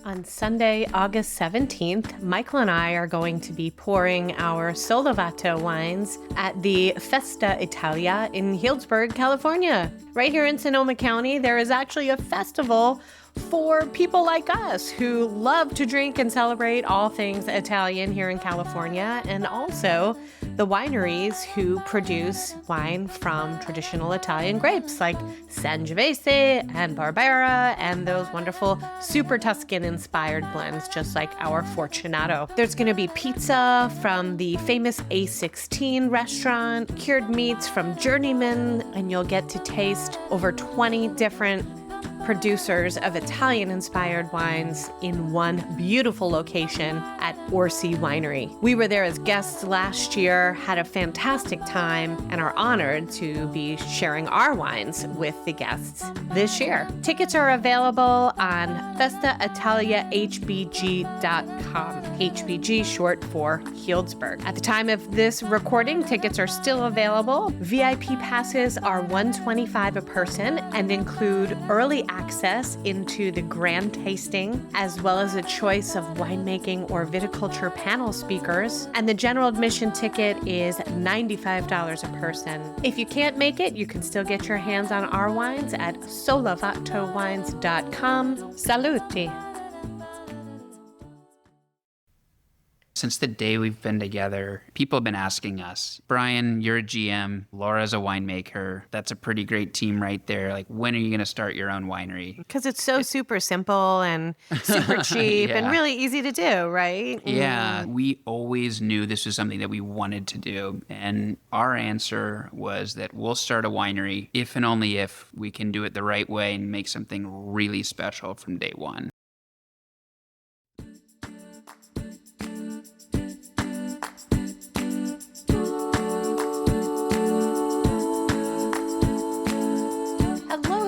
On Sunday, August 17th, Michael and I are going to be pouring our Solovato wines at the Festa Italia in Healdsburg, California. Right here in Sonoma County, there is actually a festival for people like us who love to drink and celebrate all things Italian here in California, and also the wineries who produce wine from traditional Italian grapes like Sangiovese and Barbera and those wonderful super Tuscan-inspired blends just like our Fortunato. There's going to be pizza from the famous A16 restaurant, cured meats from Journeyman, and you'll get to taste over 20 different producers of Italian-inspired wines in one beautiful location at Orsi Winery. We were there as guests last year, had a fantastic time, and are honored to be sharing our wines with the guests this year. Tickets are available on festaitaliahbg.com. HBG short for Healdsburg. At the time of this recording, tickets are still available. VIP passes are $125 a person and include early access into the grand tasting, as well as a choice of winemaking or viticulture panel speakers. And the general admission ticket is $95 a person. If you can't make it, you can still get your hands on our wines at solovatowines.com. Saluti! Since the day we've been together, people have been asking us, Brian, you're a GM, Laura's a winemaker. That's a pretty great team right there. Like, when are you going to start your own winery? Because it's so super simple and super cheap and really easy to do, right? Yeah, we always knew this was something that we wanted to do. And our answer was that we'll start a winery if and only if we can do it the right way and make something really special from day one.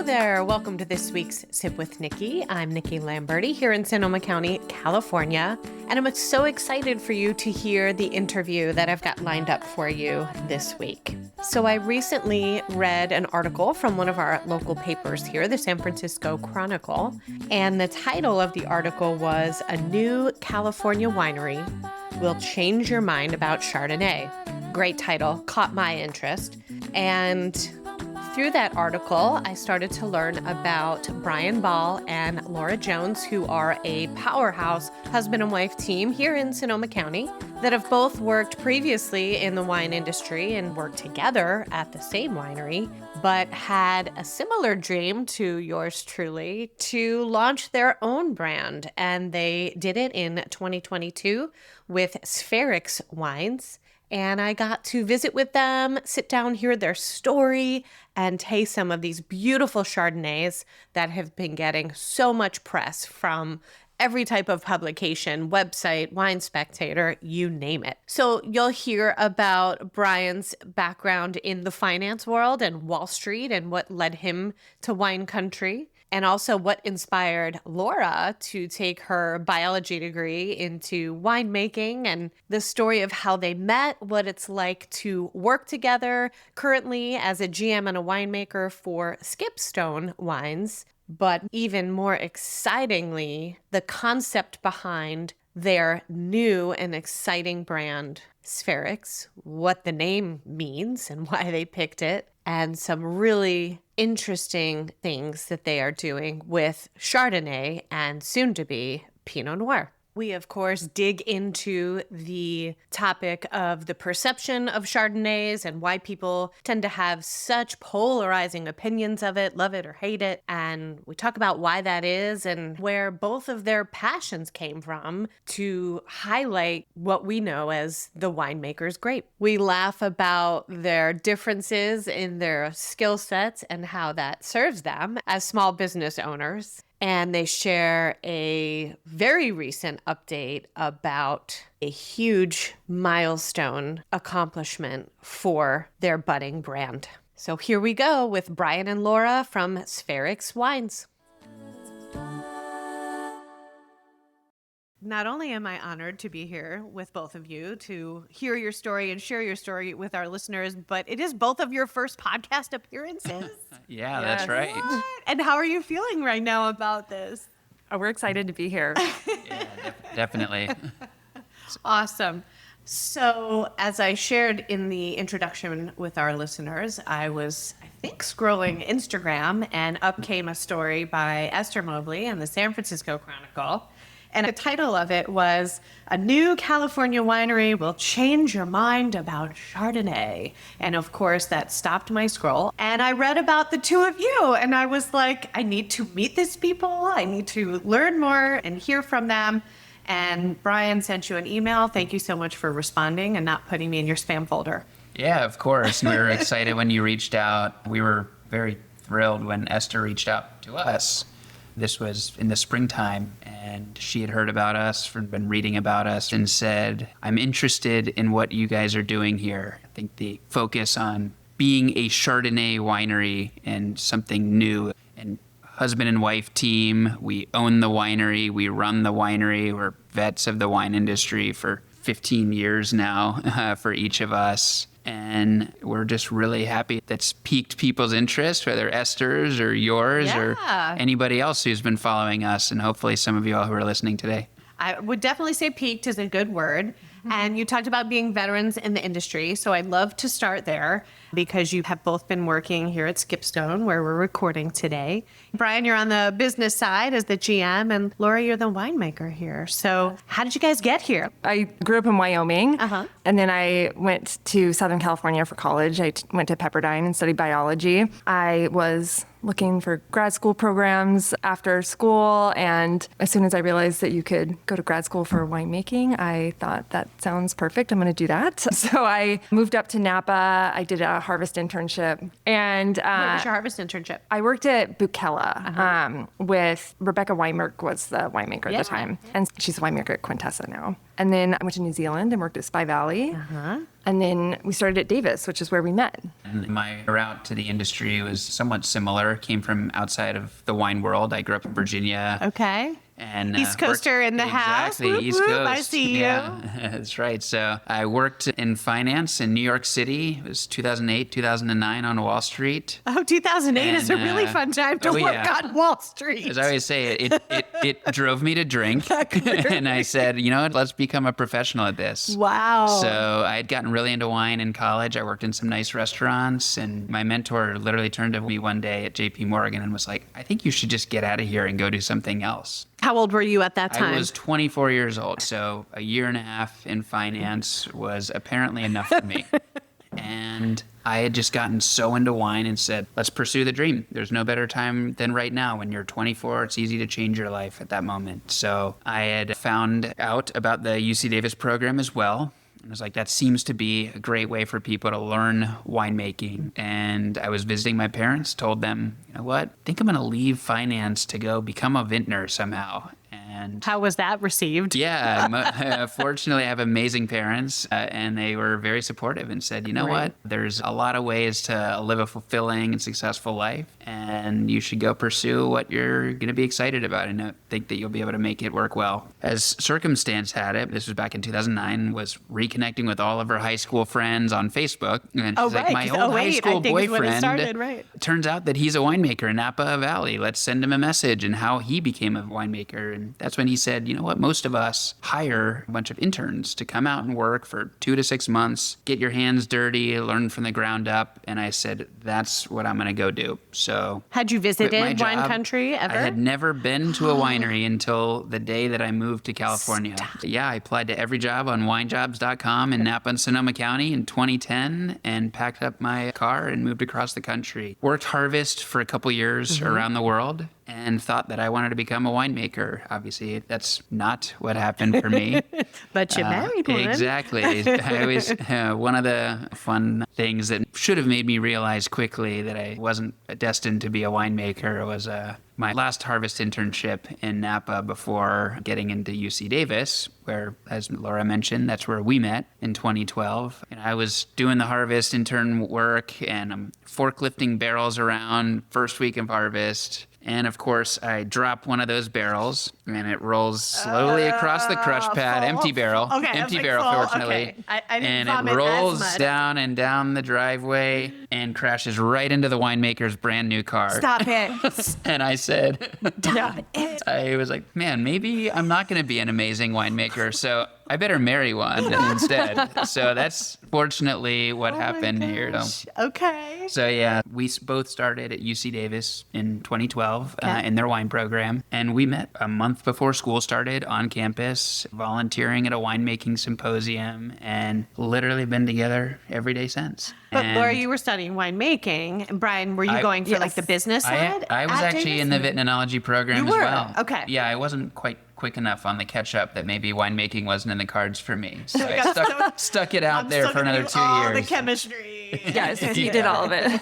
There. Welcome to this week's Sip with Nikki. I'm Nikki Lamberti here in Sonoma County, California, and I'm so excited for you to hear the interview that I've got lined up for you this week. So I recently read an article from one of our local papers here, the San Francisco Chronicle, and the title of the article was "A New California Winery Will Change Your Mind About Chardonnay." Great title, caught my interest, and through that article, I started to learn about Brian Ball and Laura Jones, who are a powerhouse husband and wife team here in Sonoma County that have both worked previously in the wine industry and worked together at the same winery, but had a similar dream to yours truly to launch their own brand. And they did it in 2022 with Sphaerics wines. And I got to visit with them, sit down, hear their story, and taste some of these beautiful Chardonnays that have been getting so much press from every type of publication, website, Wine Spectator, you name it. So you'll hear about Brian's background in the finance world and Wall Street and what led him to wine country, and also what inspired Laura to take her biology degree into winemaking, and the story of how they met, what it's like to work together currently as a GM and a winemaker for Skipstone Wines, but even more excitingly, the concept behind their new and exciting brand, Sphaerics, what the name means and why they picked it, and some really interesting things that they are doing with Chardonnay and soon to be Pinot Noir. We, of course, dig into the topic of the perception of Chardonnays and why people tend to have such polarizing opinions of it, love it or hate it. And we talk about why that is and where both of their passions came from to highlight what we know as the winemaker's grape. We laugh about their differences in their skill sets and how that serves them as small business owners. And they share a very recent update about a huge milestone accomplishment for their budding brand. So here we go with Brian and Laura from Sphaerics Wines. Not only am I honored to be here with both of you to hear your story and share your story with our listeners, but it is both of your first podcast appearances. Yeah, that's right. What? And how are you feeling right now about this? Oh, we're excited to be here. Yeah, definitely. Awesome. So, as I shared in the introduction with our listeners, I was, I think, scrolling Instagram, and up came a story by Esther Mobley in the San Francisco Chronicle. And the title of it was, "A New California Winery Will Change Your Mind About Chardonnay." And of course, that stopped my scroll. And I read about the two of you, and I was like, I need to meet these people. I need to learn more and hear from them. And Brian sent you an email. Thank you so much for responding and not putting me in your spam folder. Yeah, of course. We were excited when you reached out. We were very thrilled when Esther reached out to us. This was in the springtime, and she had heard about us, been reading about us, and said, I'm interested in what you guys are doing here. I think the focus on being a Chardonnay winery and something new. And husband and wife team. We own the winery. We run the winery. We're vets of the wine industry for 15 years now for each of us. And we're just really happy that's piqued people's interest, whether Esther's or yours or anybody else who's been following us, and hopefully some of you all who are listening today. I would definitely say piqued is a good word. And you talked about being veterans in the industry. So I'd love to start there because you have both been working here at Skipstone, where we're recording today. Brian, you're on the business side as the GM, and Laura, you're the winemaker here. So how did you guys get here? I grew up in Wyoming, and then I went to Southern California for college. I went to Pepperdine and studied biology. I was looking for grad school programs after school, and as soon as I realized that you could go to grad school for winemaking, I thought that sounds perfect. I'm going to do that. So I moved up to Napa. I did a harvest internship, and What was your harvest internship? I worked at Bukella with Rebecca Weinberg was the winemaker at the time, and she's a winemaker at Quintessa now. And then I went to New Zealand and worked at Spy Valley. And then we started at Davis, which is where we met. And my route to the industry was somewhat similar. Came from outside of the wine world. I grew up in Virginia. Okay. And East Coaster in the house. Exactly, Whoop, East whoop, Coast. I see you. Yeah, that's right. So I worked in finance in New York City. It was 2008, 2009 on Wall Street. Oh, 2008 is a really fun time to work on Wall Street. As I always say, it drove me to drink. And I said, you know what, let's become a professional at this. Wow. So I had gotten really into wine in college. I worked in some nice restaurants. And my mentor literally turned to me one day at JP Morgan and was like, I think you should just get out of here and go do something else. How old were you at that time? I was 24 years old, so a year and a half in finance was apparently enough for me. And I had just gotten so into wine and said, let's pursue the dream. There's no better time than right now. When you're 24, it's easy to change your life at that moment. So I had found out about the UC Davis program as well. I was like, that seems to be a great way for people to learn winemaking. And I was visiting my parents, told them, you know what, I think I'm going to leave finance to go become a vintner somehow. And how was that received? Yeah, fortunately, I have amazing parents, and they were very supportive and said, you know what, there's a lot of ways to live a fulfilling and successful life, and you should go pursue what you're going to be excited about and think that you'll be able to make it work well. As circumstance had it, this was back in 2009, was reconnecting with all of her high school friends on Facebook. And she's like, my old high school boyfriend, turns out that he's a winemaker in Napa Valley. Let's send him a message and how he became a winemaker. And that's when he said, you know what, most of us hire a bunch of interns to come out and work for 2 to 6 months, get your hands dirty, learn from the ground up. And I said, that's what I'm going to go do. So had you visited wine country ever? I had never been to a winery until the day that I moved to California. Yeah, I applied to every job on winejobs.com in Napa and Sonoma County in 2010 and packed up my car and moved across the country. Worked harvest for a couple years around the world and thought that I wanted to become a winemaker. Obviously, that's not what happened for me. But you married one. Exactly. I was one of the fun things that should have made me realize quickly that I wasn't destined to be a winemaker was my last harvest internship in Napa before getting into UC Davis, where, as Laura mentioned, that's where we met in 2012. And I was doing the harvest intern work, and I'm forklifting barrels around first week of harvest. And of course, I drop one of those barrels, and it rolls slowly across the crush pad. Full. Empty barrel. Okay, Empty like barrel, full. fortunately. Okay. I didn't and vomit it rolls as much. down and down the driveway and crashes right into the winemaker's brand new car. Stop it. And I said, Stop it. I was like, man, maybe I'm not going to be an amazing winemaker, so I better marry one instead. So that's fortunately what happened here. Okay. So yeah, we both started at UC Davis in 2012 in their wine program. And we met a month before school started on campus, volunteering at a winemaking symposium, and literally been together every day since. But And Laura, you were studying winemaking. And Brian, were you going for like the business side? I was at actually Davis? in the vitinology program You as were? well. Okay. Yeah, I wasn't quite quick enough on the catch up that maybe winemaking wasn't in the cards for me. So I stuck it out there for another 2 all years. the chemistry. Yes, he did all of it.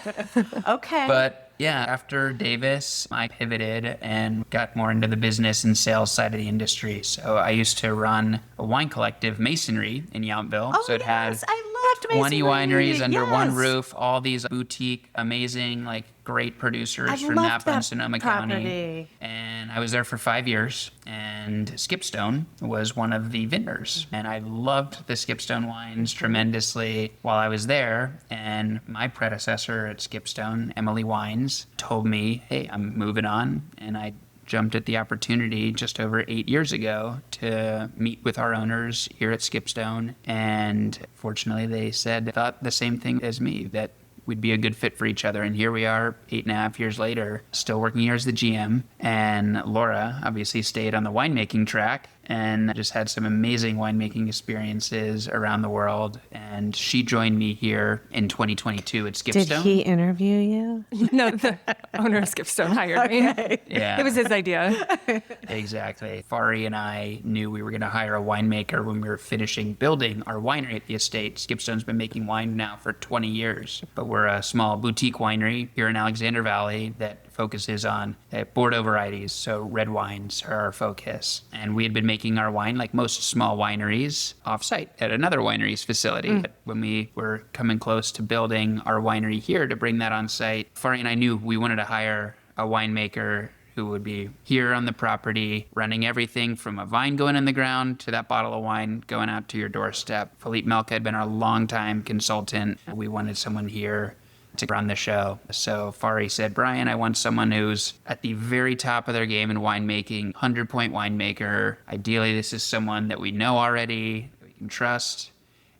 Okay. But yeah, after Davis, I pivoted and got more into the business and sales side of the industry. So I used to run a wine collective, Masonry, in Yountville. Oh, so it had yes, I loved 20 Masonry. wineries under one Yes. roof, all these boutique, amazing, like great producers I from loved Napa that and Sonoma property. County. And I was there for 5 years. And Skipstone was one of the vintners. And I loved the Skipstone wines tremendously while I was there. And my predecessor at Skipstone, Emily Wines, told me, hey, I'm moving on. And I jumped at the opportunity just over 8 years ago to meet with our owners here at Skipstone. And fortunately, they thought the same thing as me, that we'd be a good fit for each other. And here we are 8.5 years later, still working here as the GM. And Laura obviously stayed on the winemaking track and just had some amazing winemaking experiences around the world. And she joined me here in 2022 at Skipstone. Did he interview you? No, the owner of Skipstone hired me. Yeah. It was his idea. Exactly. Fari and I knew we were going to hire a winemaker when we were finishing building our winery at the estate. Skipstone's been making wine now for 20 years, but we're a small boutique winery here in Alexander Valley that focuses on Bordeaux varieties, so red wines are our focus. And we had been making our wine, like most small wineries, off-site at another winery's facility. But when we were coming close to building our winery here to bring that on site, Fari and I knew we wanted to hire a winemaker who would be here on the property, running everything from a vine going in the ground to that bottle of wine going out to your doorstep. Philippe Melka had been our longtime consultant. We wanted someone here to run the show. So Fari said, Brian, I want someone who's at the very top of their game in winemaking, 100-point winemaker. Ideally, this is someone that we know already, that we can trust.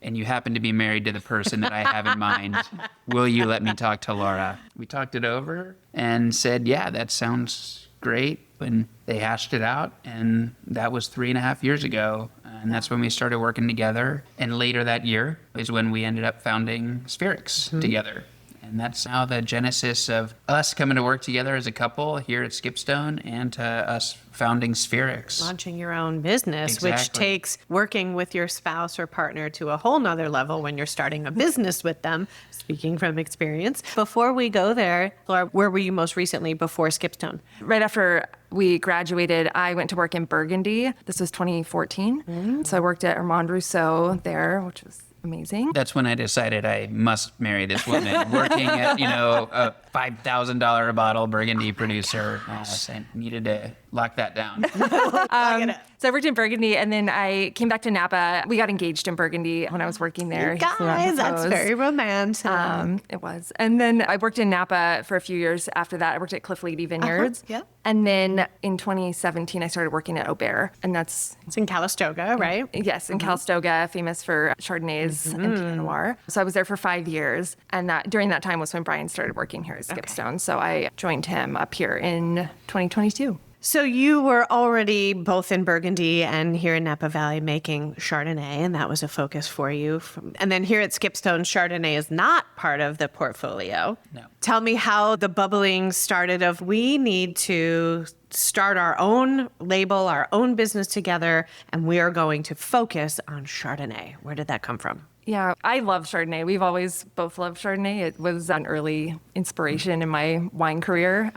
And you happen to be married to the person that I have in mind. Will you let me talk to Laura? We talked it over and said, yeah, that sounds great. And they hashed it out. And that was 3.5 years ago. And that's when we started working together. And later that year is when we ended up founding Sphaerics together. And that's now the genesis of us coming to work together as a couple here at Skipstone and to us founding Sphaerics. Launching your own business, which Exactly. takes working with your spouse or partner to a whole nother level when you're starting a business with them, speaking from experience. Before we go there, Laura, where were you most recently before Skipstone? Right after we graduated, I went to work in Burgundy. This was 2014. So I worked at Armand Rousseau there, which was amazing. That's when I decided I must marry this woman. Working at, a $5,000 a bottle Burgundy producer. So I needed to lock that down. So I worked in Burgundy, and then I came back to Napa. We got engaged in Burgundy when I was working there. He threw out Guys, his that's rose. very romantic. It was. And then I worked in Napa for a few years after that. I worked at Cliff Lady Vineyards. Yeah. And then in 2017, I started working at Aubert. And that's, It's in Calistoga, right? yes, in Calistoga, famous for Chardonnays and Pinot Noir. So I was there for 5 years. And during that time was when Brian started working here at Skipstone. So I joined him up here in 2022. So you were already both in Burgundy and here in Napa Valley making Chardonnay, and that was a focus for you. And then here at Skipstone, Chardonnay is not part of the portfolio. No. Tell me how the bubbling started of we need to start our own label, our own business together, and we are going to focus on Chardonnay. Where did that come from? Yeah, I love Chardonnay. We've always both loved Chardonnay. It was an early inspiration in my wine career.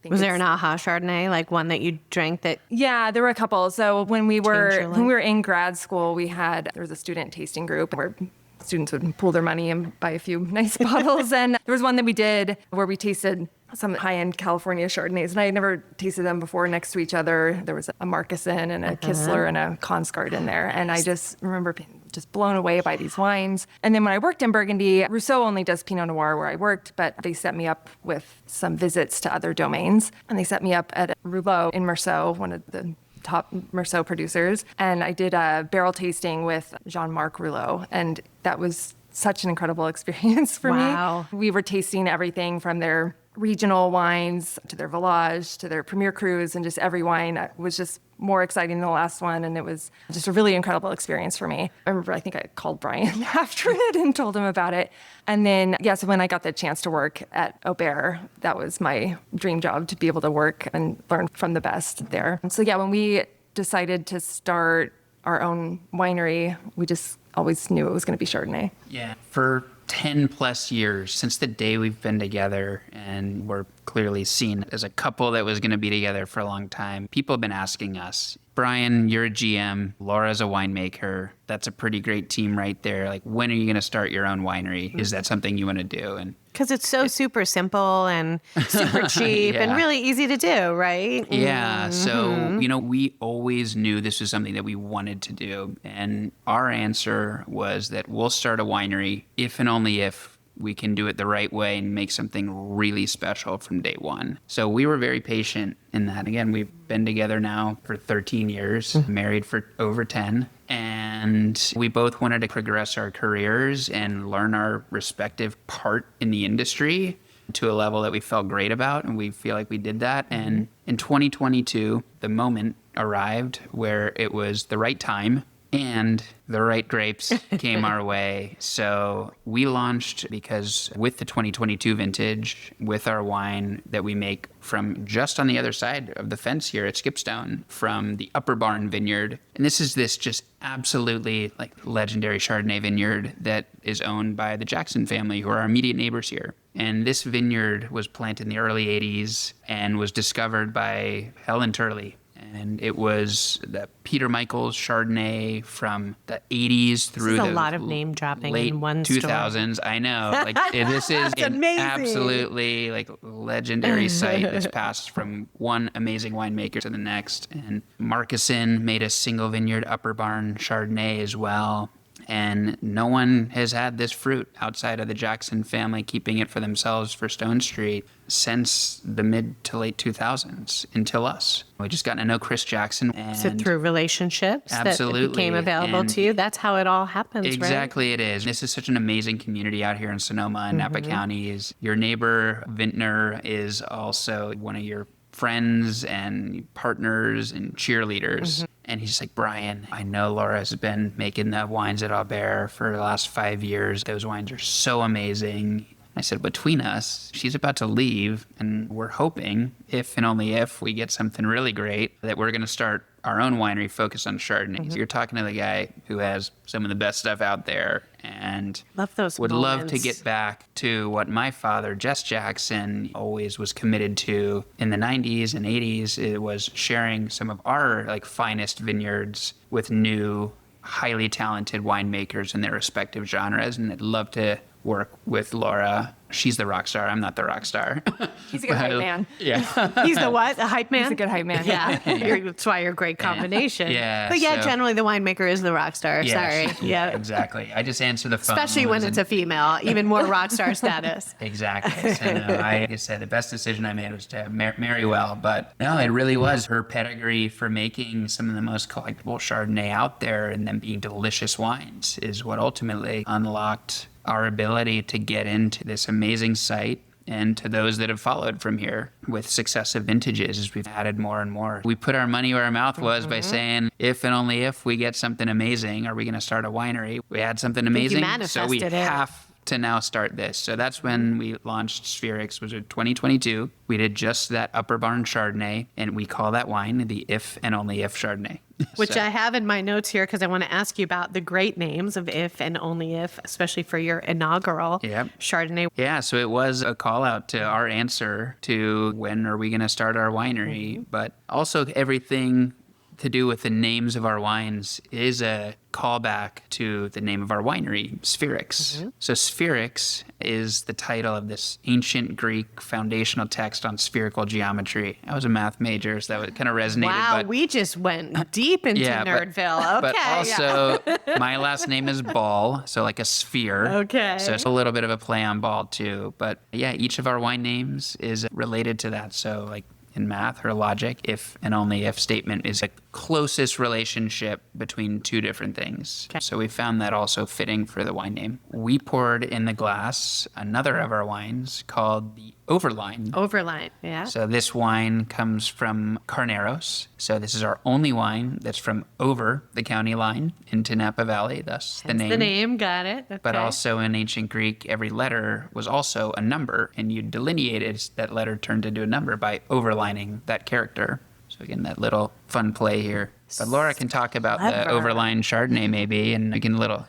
Was there an aha Chardonnay, like one that you drank that? Yeah, there were a couple. So when we Changed your life? were in grad school, there was a student tasting group where students would pool their money and buy a few nice bottles. And there was one that we did where we tasted some high-end California Chardonnays, and I had never tasted them before next to each other. There was a Marcassin and a Kistler and a Consgard in there, and I just remember being just blown away by these wines. And then when I worked in Burgundy, Rousseau only does Pinot Noir where I worked, but they set me up with some visits to other domains, and they set me up at Rouleau in Meursault, one of the top Meursault producers, and I did a barrel tasting with Jean-Marc Rouleau, and that was such an incredible experience for Wow. me. We were tasting everything from their regional wines to their Village to their Premier Crus, and just every wine was just more exciting than the last one, and it was just a really incredible experience for me. I remember I think I called Brian after it and told him about it. And then, so when I got the chance to work at Aubert, that was my dream job, to be able to work and learn from the best there. And so when we decided to start our own winery, we just always knew it was going to be Chardonnay. Yeah. For 10 plus years, since the day we've been together, and we're clearly seen as a couple that was going to be together for a long time, people have been asking us, Brian, you're a GM, Laura's a winemaker. That's a pretty great team right there. Like, when are you going to start your own winery? Is that something you want to do? And Because it's so super simple and super cheap and really easy to do, right? Yeah. So, we always knew this was something that we wanted to do. And our answer was that we'll start a winery if and only if we can do it the right way and make something really special from day one. So we were very patient in that. Again, we've been together now for 13 years, married for over 10. And we both wanted to progress our careers and learn our respective part in the industry to a level that we felt great about. And we feel like we did that. And in 2022, the moment arrived where it was the right time and the right grapes came our way. So we launched because with the 2022 vintage, with our wine that we make from just on the other side of the fence here at Skipstone, from the Upper Barn Vineyard. And this is just absolutely legendary Chardonnay vineyard that is owned by the Jackson family, who are our immediate neighbors here. And this vineyard was planted in the early 80s and was discovered by Helen Turley. And it was the Peter Michaels Chardonnay from the 80s through This is the a lot of name dropping late in one 2000s. story. I know. This is an amazing. absolutely legendary site that's passed from one amazing winemaker to the next. And Marcassin made a single vineyard Upper Barn Chardonnay as well. And no one has had this fruit outside of the Jackson family keeping it for themselves for Stone Street since the mid to late 2000s until us. We just gotten to know Chris Jackson. And So through relationships absolutely. that became available to you, that's how it all happens, right? Exactly, it is. This is such an amazing community out here in Sonoma and Napa counties. Your neighbor, Vintner, is also one of your friends and partners and cheerleaders. And he's like, Brian, I know Laura has been making the wines at Aubert for the last 5 years. Those wines are so amazing. I said, between us, she's about to leave, and we're hoping, if and only if we get something really great, that we're going to start our own winery focused on Chardonnay. You're talking to the guy who has some of the best stuff out there, and Love those would love to moments. get back to what my father, Jess Jackson, always was committed to in the 90s and 80s. It was sharing some of our finest vineyards with new, highly talented winemakers in their respective genres, and I'd love to work with Laura. She's the rock star. I'm not the rock star. He's a good hype man. Yeah. He's the what? A hype man? He's a good hype man. Yeah. That's why you're a great combination. Yeah, But so- generally the winemaker is the rock star. Sorry. Yeah. Exactly. I just answer the phone. Especially when it's a female, even more rock star status. Exactly. So, no, like I said, the best decision I made was to marry well. But no, it really was her pedigree for making some of the most collectible Chardonnay out there and them being delicious wines is what ultimately unlocked our ability to get into this amazing site, and to those that have followed from here with successive vintages as we've added more and more. We put our money where our mouth was by saying, if and only if we get something amazing, are we going to start a winery? We had something amazing, so we manifested it. have to now start this. So that's when we launched Sphaerics, was in 2022. We did just that Upper Barn Chardonnay, and we call that wine the If and Only If Chardonnay. Which So- I have in my notes here because I want to ask you about the great names of If and Only If, especially for your inaugural Yep. Chardonnay. Yeah, so it was a call out to our answer to when are we going to start our winery, but also everything to do with the names of our wines is a callback to the name of our winery, Sphaerics. So Sphaerics is the title of this ancient Greek foundational text on spherical geometry. I was a math major, so that kind of resonated. Wow, we just went deep into Nerdville. Okay. But also, my last name is Ball, so like a sphere. Okay. So it's a little bit of a play on ball too. But yeah, each of our wine names is related to that. So like in math or logic, if and only if statement is a closest relationship between two different things. Okay. So we found that also fitting for the wine name. We poured in the glass another of our wines called the Overline. Overline, yeah. So this wine comes from Carneros. So this is our only wine that's from over the county line into Napa Valley, thus the name. The name, got it. Okay. But also in ancient Greek, every letter was also a number, and you delineated that letter turned into a number by overlining that character. So again, that little fun play here. But Laura can talk about the overline Chardonnay maybe, and we can little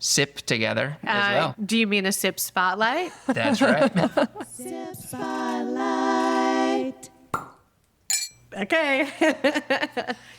sip together as well. Do you mean a sip spotlight? That's right. Sip spotlight. Okay.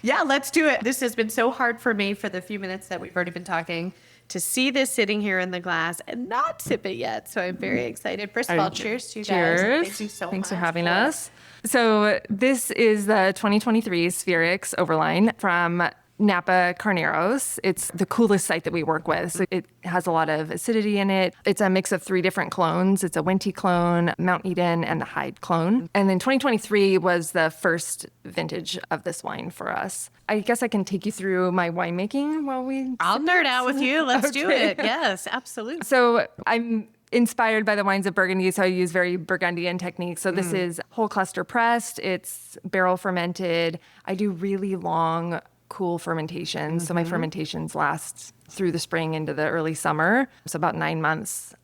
Yeah, let's do it. This has been so hard for me for the few minutes that we've already been talking to see this sitting here in the glass and not sip it yet. So I'm very excited. First of all, cheers to you guys. Thank you so much. Thanks for having us. So this is the 2023 Sphaerics Overline from Napa Carneros. It's the coolest site that we work with. So it has a lot of acidity in it. It's a mix of 3 different clones. It's a Winty clone, Mount Eden, and the Hyde clone. And then 2023 was the first vintage of this wine for us. I guess I can take you through my winemaking while we... I'll nerd out with you. Let's do it. Yes, absolutely. So I'm inspired by the wines of Burgundy, so I use very Burgundian techniques. So this is whole cluster pressed. It's barrel fermented. I do really long cool fermentations. So my fermentations last through the spring into the early summer. So about 9 months.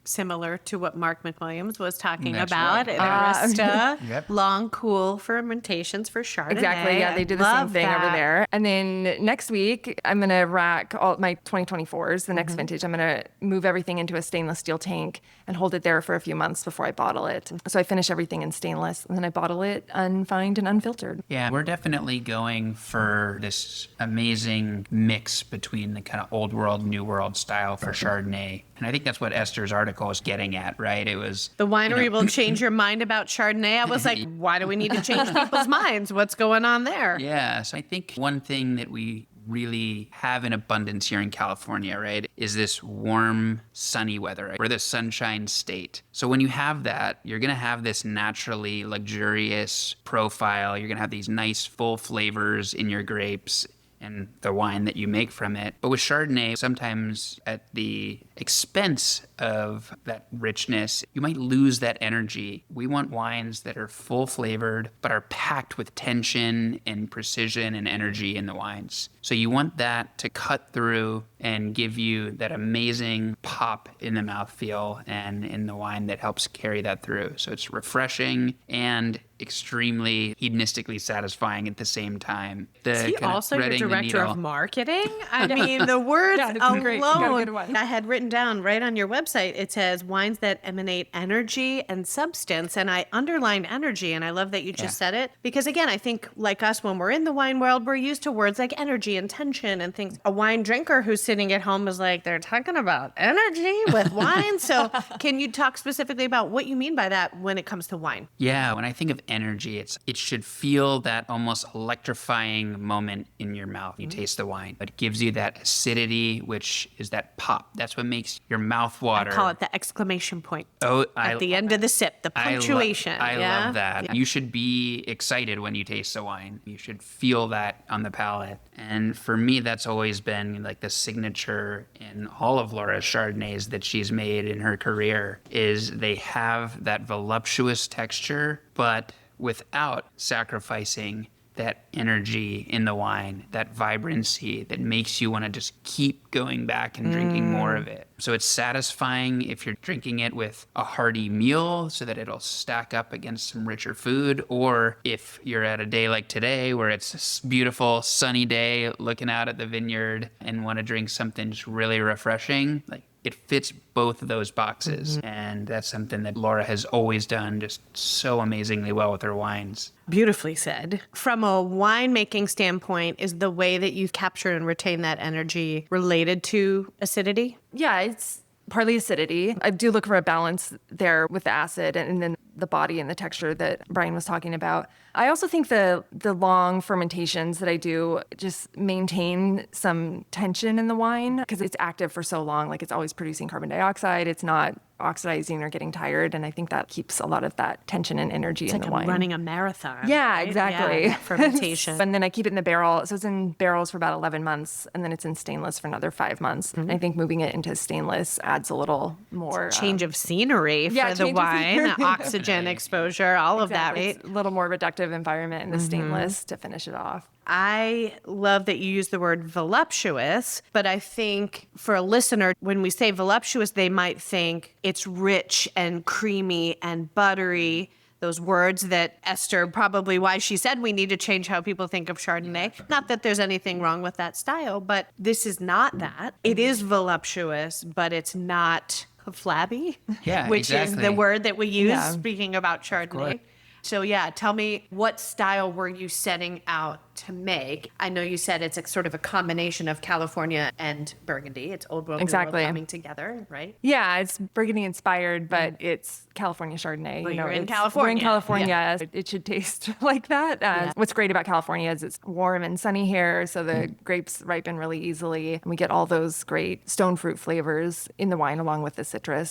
Similar to what Mark McWilliams was talking That's about right. at Arista. Yep. Long, cool fermentations for Chardonnay. Exactly. Yeah, they do the same Love thing that. over there. And then next week, I'm going to rack all my 2024s, the next vintage. I'm going to move everything into a stainless steel tank and hold it there for a few months before I bottle it. So I finish everything in stainless, and then I bottle it unfined and unfiltered. Yeah, we're definitely going for this amazing mix between the kind of old world, new world style for Chardonnay. And I think that's what Esther's article was getting at, right? It was... The winery will change your mind about Chardonnay. I was like, why do we need to change people's minds? What's going on there? Yeah, so I think one thing that we really have in abundance here in California, right, is this warm, sunny weather. Right? We're the sunshine state. So when you have that, you're going to have this naturally luxurious profile. You're going to have these nice, full flavors in your grapes and the wine that you make from it. But with Chardonnay, sometimes at the expense of that richness, you might lose that energy. We want wines that are full flavored, but are packed with tension and precision and energy in the wines. So you want that to cut through and give you that amazing pop in the mouthfeel and in the wine that helps carry that through. So it's refreshing and extremely hedonistically satisfying at the same time. Is he also your director of marketing? I mean, the words alone. I had written down right on your website, it says wines that emanate energy and substance. And I underlined energy. And I love that you just said it. Because again, I think like us, when we're in the wine world, we're used to words like energy and tension and things. A wine drinker who's sitting at home is like, they're talking about energy with wine. So can you talk specifically about what you mean by that when it comes to wine? Yeah, when I think of energy, it should feel that almost electrifying moment in your mouth. You taste the wine. It gives you that acidity, which is that pop. That's what makes your mouth water. I call it the exclamation point. Oh, at the end of the sip, the punctuation. I love that. Yeah. You should be excited when you taste the wine. You should feel that on the palate. And for me, that's always been like the signature in all of Laura's Chardonnays that she's made in her career is they have that voluptuous texture, but without sacrificing that energy in the wine, that vibrancy that makes you want to just keep going back and drinking more of it. So it's satisfying if you're drinking it with a hearty meal so that it'll stack up against some richer food, or if you're at a day like today where it's a beautiful sunny day looking out at the vineyard and want to drink something just really refreshing, like it fits both of those boxes. And that's something that Laura has always done just so amazingly well with her wines. Beautifully said. From a winemaking standpoint, is the way that you capture and retain that energy related to acidity? Yeah, it's partly acidity. I do look for a balance there with the acid and then the body and the texture that Brian was talking about. I also think the long fermentations that I do just maintain some tension in the wine because it's active for so long. Like, it's always producing carbon dioxide. It's not oxidizing or getting tired. And I think that keeps a lot of that tension and energy in the wine. It's like running a marathon. Yeah, right? exactly. Yeah, fermentation. And then I keep it in the barrel. So it's in barrels for about 11 months, and then it's in stainless for another 5 months. And I think moving it into stainless adds a little more Change of scenery for the change of wine, scenery. oxygen exposure, all of that, right? It's a little more reductive environment in the stainless to finish it off. I love that you use the word voluptuous, but I think for a listener, when we say voluptuous, they might think it's rich and creamy and buttery. Those words that Esther, probably why she said we need to change how people think of Chardonnay. Not that there's anything wrong with that style, but this is not that. It is voluptuous, but it's not flabby, Yeah, which exactly. is the word that we use Yeah. speaking about Chardonnay. Correct. So yeah, tell me, what style were you setting out to make? I know you said it's a sort of a combination of California and Burgundy. It's old world, new world Exactly. coming together, right? Yeah, it's Burgundy inspired, but it's California Chardonnay. Well, you're in We're in California. California. Yeah. It should taste like that. What's great about California is it's warm and sunny here, so the grapes ripen really easily. And we get all those great stone fruit flavors in the wine along with the citrus.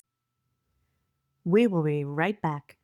We will be right back.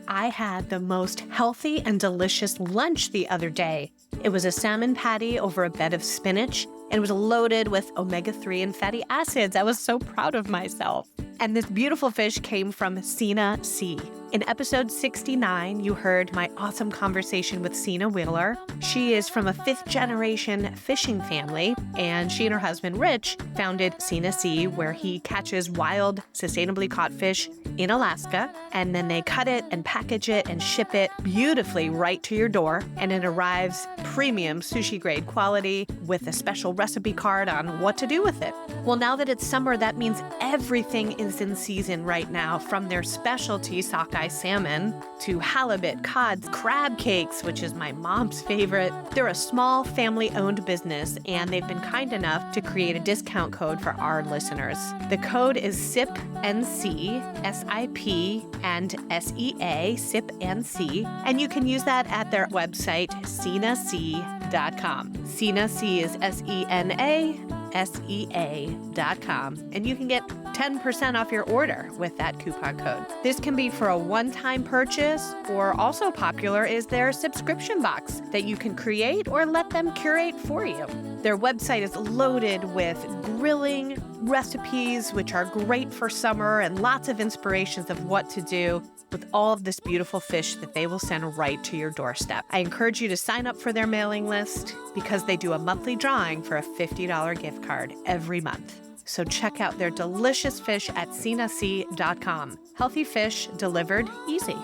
I had the most healthy and delicious lunch the other day. It was a salmon patty over a bed of spinach, and it was loaded with omega-3 and fatty acids. I was so proud of myself. And this beautiful fish came from Sina Sea. In episode 69, you heard my awesome conversation with Sina Wheeler. She is from a 5th-generation fishing family, and she and her husband, Rich, founded Sina Sea, where he catches wild, sustainably caught fish in Alaska, and then they cut it and package it and ship it beautifully right to your door, and it arrives premium sushi-grade quality with a special recipe card on what to do with it. Well, now that it's summer, that means everything is in season right now, from their specialty sockeye salmon to halibut, cod, crab cakes, which is my mom's favorite. They're a small family-owned business, and they've been kind enough to create a discount code for our listeners. The code is SIPNC, SIP and SEA, SIPNC, and you can use that at their website, SinaSea.com. Sina Sea is SENASEA.com, and you can get 10% off your order with that coupon code. This can be for a one-time purchase, or also popular is their subscription box that you can create or let them curate for you. Their website is loaded with grilling recipes, which are great for summer, and lots of inspirations of what to do with all of this beautiful fish that they will send right to your doorstep. I encourage you to sign up for their mailing list because they do a monthly drawing for a $50 gift card every month. So check out their delicious fish at SinaSea.com. Healthy fish delivered easy.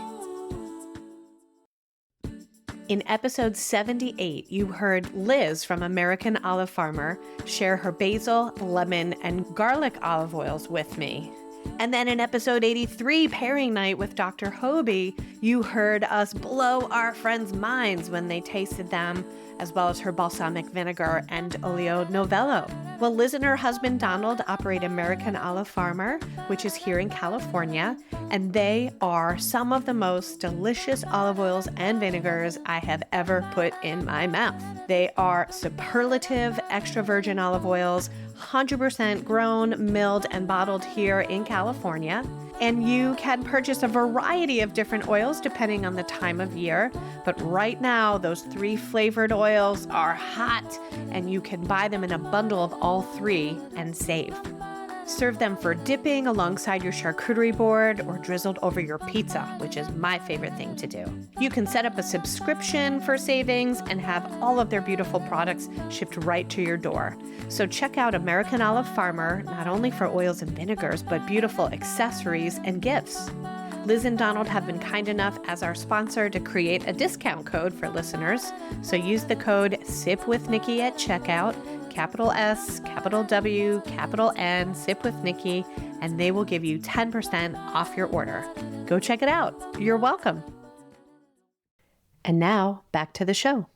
In episode 78, you heard Liz from American Olive Farmer share her basil, lemon, and garlic olive oils with me. And then in episode 83, Pairing Night with Dr. Hobie, you heard us blow our friends' minds when they tasted them, as well as her balsamic vinegar and olio novello. Well, Liz and her husband Donald operate American Olive Farmer, which is here in California, and they are some of the most delicious olive oils and vinegars I have ever put in my mouth. They are superlative extra virgin olive oils, 100% grown, milled, and bottled here in California. And you can purchase a variety of different oils depending on the time of year. But right now, those 3 flavored oils are hot, and you can buy them in a bundle of all 3 and save. Serve them for dipping alongside your charcuterie board or drizzled over your pizza, which is my favorite thing to do. You can set up a subscription for savings and have all of their beautiful products shipped right to your door. So check out American Olive Farmer, not only for oils and vinegars, but beautiful accessories and gifts. Liz and Donald have been kind enough as our sponsor to create a discount code for listeners. So use the code SIPWithNikki at checkout. capital S, capital W, capital N, Sip with Nikki, and they will give you 10% off your order. Go check it out. You're welcome. And now back to the show.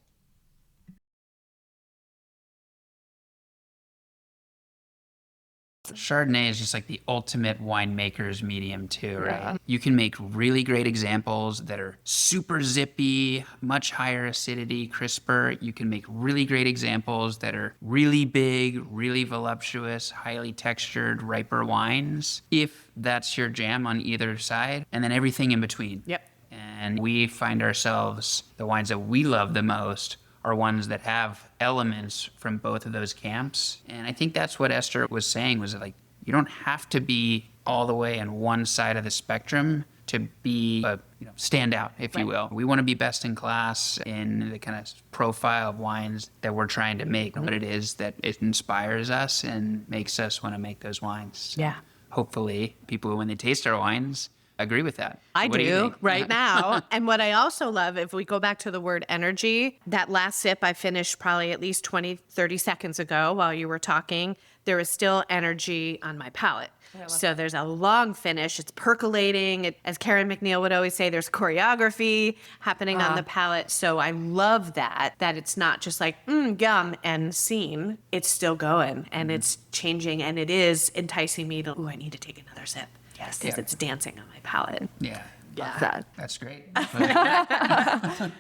Chardonnay is just like the ultimate winemaker's medium too, right? Yeah. You can make really great examples that are super zippy, much higher acidity, crisper. You can make really great examples that are really big, really voluptuous, highly textured, riper wines, if that's your jam on either side, and then everything in between. Yep. And we find ourselves, the wines that we love the most are ones that have elements from both of those camps. And I think that's what Esther was saying, was like, you don't have to be all the way on one side of the spectrum to be a standout, if you will. We want to be best in class in the kind of profile of wines that we're trying to make, what it is that it inspires us and makes us want to make those wines. So Yeah. hopefully people, when they taste our wines, agree with that. I What you do think? right now. And what I also love, if we go back to the word energy, that last sip I finished probably at least 20, 30 seconds ago while you were talking, there is still energy on my palate. So there's a long finish. It's percolating. As Karen McNeil would always say, there's choreography happening on the palate. So I love that it's not just like, yum, and scene. It's still going and it's changing and it is enticing me to, I need to take another sip. Yes, because it's dancing on my palate. Yeah. Love that. That's great.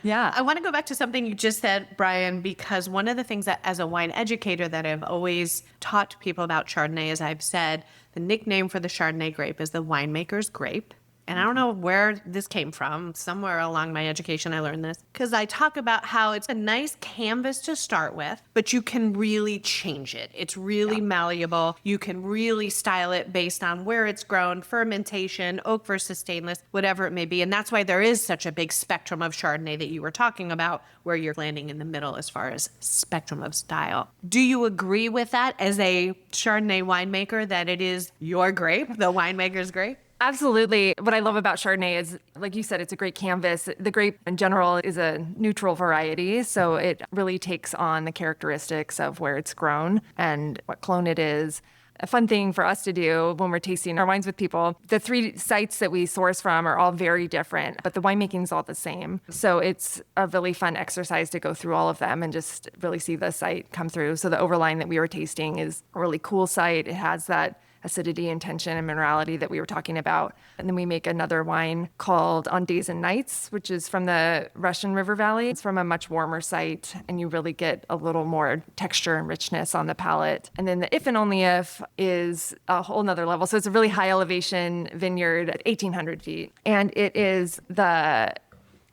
Yeah. I want to go back to something you just said, Brian, because one of the things that as a wine educator that I've always taught people about Chardonnay is I've said the nickname for the Chardonnay grape is the winemaker's grape. And I don't know where this came from. Somewhere along my education, I learned this. Because I talk about how it's a nice canvas to start with, but you can really change it. It's really malleable. You can really style it based on where it's grown, fermentation, oak versus stainless, whatever it may be. And that's why there is such a big spectrum of Chardonnay that you were talking about, where you're landing in the middle as far as spectrum of style. Do you agree with that as a Chardonnay winemaker, that it is your grape, the winemaker's grape? Absolutely. What I love about Chardonnay is, like you said, it's a great canvas. The grape in general is a neutral variety, so it really takes on the characteristics of where it's grown and what clone it is. A fun thing for us to do when we're tasting our wines with people, the 3 sites that we source from are all very different, but the winemaking is all the same. So it's a really fun exercise to go through all of them and just really see the site come through. So the Overline that we were tasting is a really cool site. It has that acidity and tension and minerality that we were talking about. And then we make another wine called On Days and Nights, which is from the Russian River Valley. It's from a much warmer site, and you really get a little more texture and richness on the palate. And then the If and Only If is a whole nother level. So it's a really high elevation vineyard at 1,800 feet. And it is the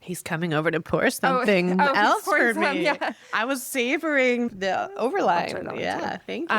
He's coming over to pour something else for me. Yeah. I was savoring the Overline. Yeah, thank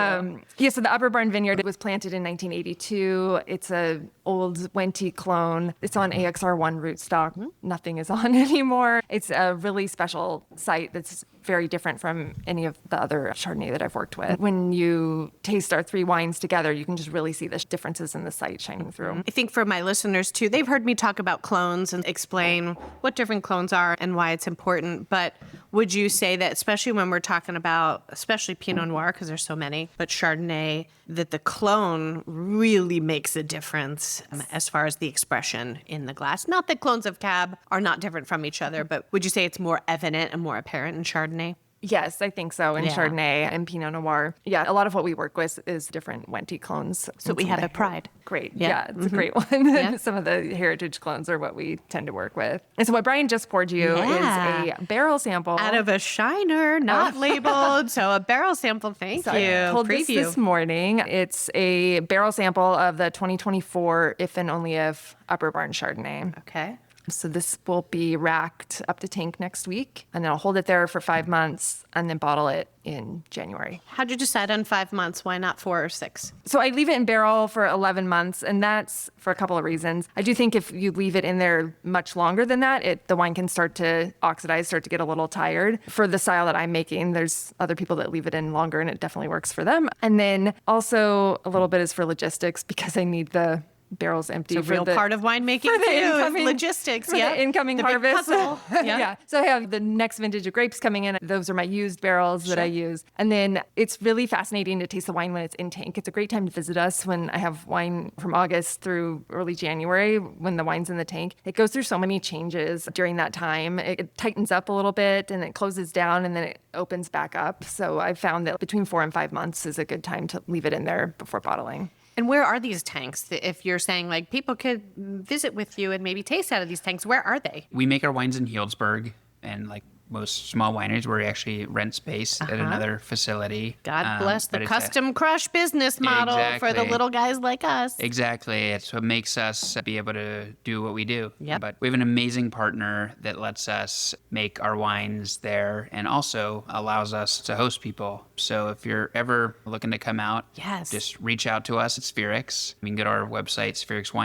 you. So the Upper Barn Vineyard was planted in 1982. It's a old Wente clone. It's on AXR1 rootstock. Nothing is on anymore. It's a really special site that's very different from any of the other Chardonnay that I've worked with. When you taste our 3 wines together, you can just really see the differences in the site shining through. I think for my listeners too, they've heard me talk about clones and explain what different clones are and why it's important. But would you say that, especially when we're talking about, especially Pinot Noir, because there's so many, but Chardonnay, that the clone really makes a difference as far as the expression in the glass? Not that clones of Cab are not different from each other, but would you say it's more evident and more apparent in Chardonnay? Yes, I think so. In Chardonnay and Pinot Noir. Yeah, a lot of what we work with is different Wente clones. So we have a pride. Great. Yeah. Yeah, it's a great one. Some of the heritage clones are what we tend to work with. And so what Brian just poured you is a barrel sample. Out of a shiner, not labeled. So a barrel sample, thank you. I pulled this morning. It's a barrel sample of the 2024 If and Only If Upper Barn Chardonnay. Okay. So this will be racked up to tank next week, and then I'll hold it there for 5 months and then bottle it in January. How'd you decide on 5 months? Why not 4 or 6? So I leave it in barrel for 11 months, and that's for a couple of reasons. I do think if you leave it in there much longer than that, the wine can start to oxidize, start to get a little tired. For the style that I'm making, there's other people that leave it in longer, and it definitely works for them. And then also a little bit is for logistics, because I need the barrels empty. It's a real part of winemaking for the too, incoming- logistics. for the incoming The big harvest. puzzle. Yeah. So I have the next vintage of grapes coming in. Those are my used barrels that I use. And then it's really fascinating to taste the wine when it's in tank. It's a great time to visit us when I have wine from August through early January when the wine's in the tank. It goes through so many changes during that time. It tightens up a little bit and it closes down and then it opens back up. So I've found that between 4 and 5 months is a good time to leave it in there before bottling. And where are these tanks? If you're saying like people could visit with you and maybe taste out of these tanks, where are they? We make our wines in Healdsburg, and like most small wineries, we actually rent space at another facility. God bless the but it's custom crush business model for the Exactly. little guys like us. Exactly. It's what makes us be able to do what we do. Yep. But we have an amazing partner that lets us make our wines there and also allows us to host people. So if you're ever looking to come out, Yes. just reach out to us at Sphaerics. You can go to our website,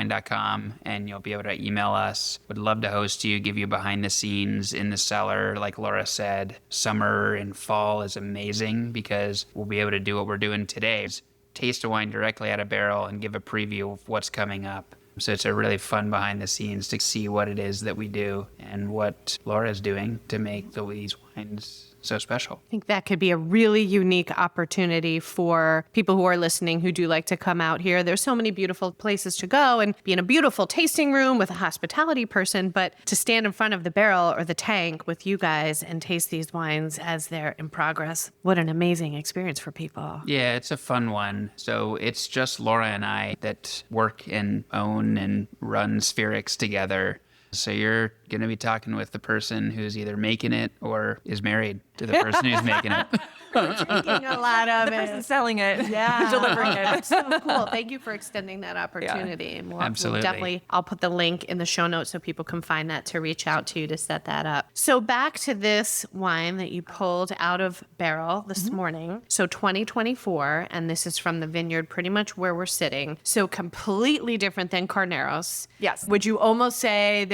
sphaericswine.com, and you'll be able to email us. Would love to host you, give you behind the scenes in the cellar. Like Laura said, summer and fall is amazing because we'll be able to do what we're doing today. Taste a wine directly out of barrel and give a preview of what's coming up. So it's a really fun behind the scenes to see what it is that we do and what Laura's doing to make these wines so special. I think that could be a really unique opportunity for people who are listening who do like to come out here. There's so many beautiful places to go and be in a beautiful tasting room with a hospitality person, but to stand in front of the barrel or the tank with you guys and taste these wines as they're in progress, what an amazing experience for people. Yeah, it's a fun one. So it's just Laura and I that work and own and run Sphaerics together. So you're going to be talking with the person who's either making it or is married to the person who's making it. Taking a lot of The it. person selling it, Yeah. delivering it. So cool. Thank you for extending that opportunity. And we'll Absolutely. definitely, I'll put the link in the show notes so people can find that to reach out to you to set that up. So back to this wine that you pulled out of barrel this morning. So 2024, and this is from the vineyard pretty much where we're sitting. So completely different than Carneros. Yes. Would you almost say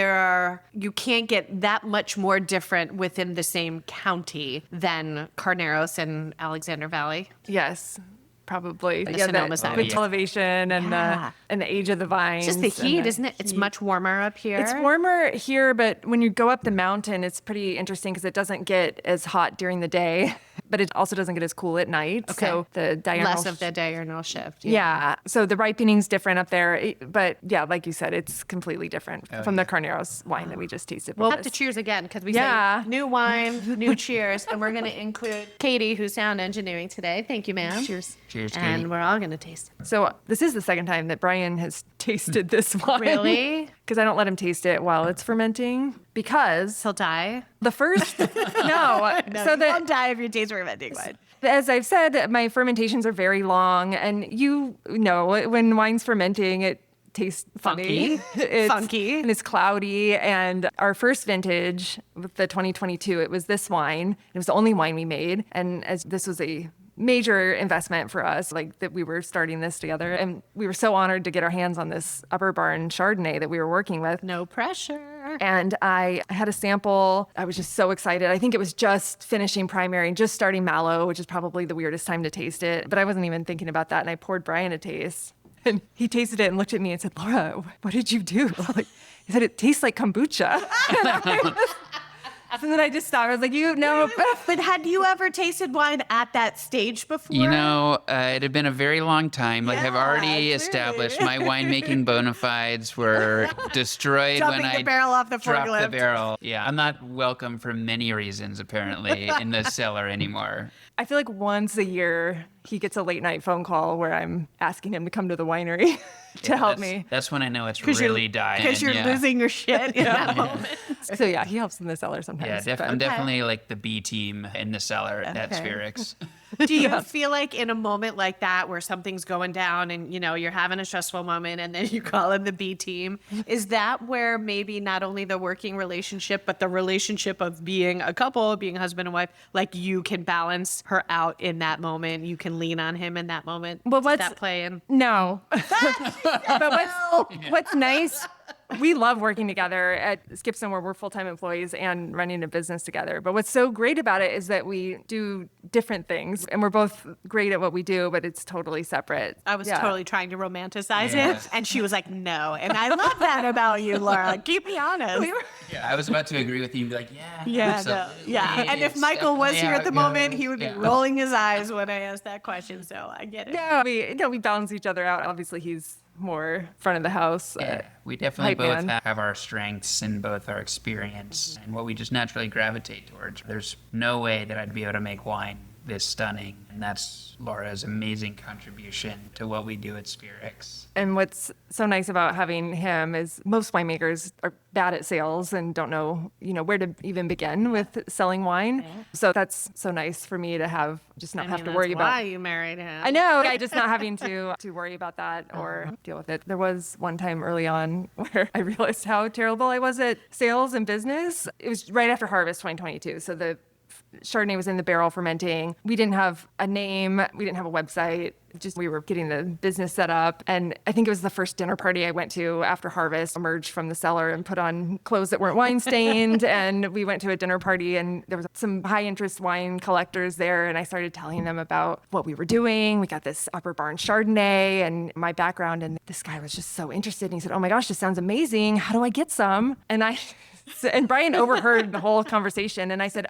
you can't get that much more different within the same county than Carneros and Alexander Valley? Yes, probably. The Sonoma side. The elevation and the age of the vines. It's just the heat, and isn't it? It's much warmer up here. It's warmer here, but when you go up the mountain, it's pretty interesting because it doesn't get as hot during the day, but it also doesn't get as cool at night. Okay. So the diurnal Less of the diurnal shift. Yeah. So the ripening's different up there. But yeah, like you said, it's completely different from the Carneros wine that we just tasted. We'll have to cheers again because we say new wine, new cheers. And we're going to include Katie, who's sound engineering today. Thank you, ma'am. Cheers. Cheers, Katie. And we're all going to taste it. So this is the second time that Brian has tasted this wine. Really? Because I don't let him taste it while it's fermenting. Because He'll die. the first, so You that won't die if you taste fermenting wine. as I've said, my fermentations are very long, and you know when wine's fermenting, it tastes funny. It's Funky. and it's cloudy. And our first vintage, with the 2022, it was this wine. It was the only wine we made, and as this was a major investment for us, like that we were starting this together, and we were so honored to get our hands on this Upper Barn Chardonnay that we were working with. No pressure. And I had a sample. I was just so excited. I think it was just finishing primary and just starting mallow, which is probably the weirdest time to taste it. But I wasn't even thinking about that. And I poured Brian a taste. And he tasted it and looked at me and said, "Laura, what did you do?" Like, he said, "It tastes like kombucha." And then I just stopped. I was like, "You know." But had you ever tasted wine at that stage before? You know, it had been a very long time. Like I've already clearly. established my winemaking bona fides were destroyed Jumping when the I barrel off the dropped forklift. the barrel. Yeah, I'm not welcome for many reasons apparently in the cellar anymore. I feel like once a year he gets a late night phone call where I'm asking him to come to the winery to help me. That's when I know it's really dying. Because you're yeah. losing your shit in that moment. So yeah, he helps in the cellar sometimes. Yeah, but- I'm definitely like the B team in the cellar at Sphaerics. Do you feel like in a moment like that where something's going down and, you know, you're having a stressful moment and then you call in the B team, is that where maybe not only the working relationship, but the relationship of being a couple, being husband and wife, like you can balance her out in that moment, you can lean on him in that moment? Well, Does what's that play in? No. But what's nice we love working together at Skipson, where we're full-time employees and running a business together. But what's so great about it is that we do different things, and we're both great at what we do, but it's totally separate. I was totally trying to romanticize Yeah. it, and she was like, no. And I love that about you, Laura. Keep me honest. Yeah, I was about to agree with you and be like, yeah. Yeah, no, absolutely. yeah. And if It's Michael was definitely here how at the it moment, goes. he would be Yeah. rolling his eyes when I asked that question. So I get it. No, we balance each other out. Obviously, he's more front of the house. Yeah, we definitely hype both man. have our strengths and both our experience and what we just naturally gravitate towards. There's no way that I'd be able to make wine this stunning, and that's Laura's amazing contribution to what we do at Sphaerics. And what's so nice about having him is most winemakers are bad at sales and don't know, where to even begin with selling wine. So that's so nice for me to have not have to worry that's about. why you married him. I know, just not having to worry about that or deal with it. There was one time early on where I realized how terrible I was at sales and business. It was right after harvest 2022. So the Chardonnay was in the barrel fermenting. We didn't have a name. We didn't have a website. We were getting the business set up. And I think it was the first dinner party I went to after harvest, emerged from the cellar and put on clothes that weren't wine stained. And we went to a dinner party and there was some high interest wine collectors there. And I started telling them about what we were doing. We got this Upper Barn Chardonnay and my background. And this guy was just so interested. And he said, oh my gosh, this sounds amazing. How do I get some? And Brian overheard the whole conversation. And I said,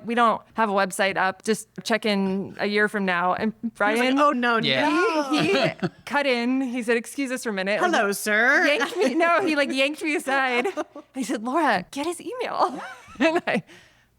we don't have a website up. Just check in a year from now. And Brian, He was like, oh, no, Yeah. no. he cut in. He said, excuse us for a minute. Hello, sir. Yanked me. No, he yanked me aside. He said, Laura, get his email. And I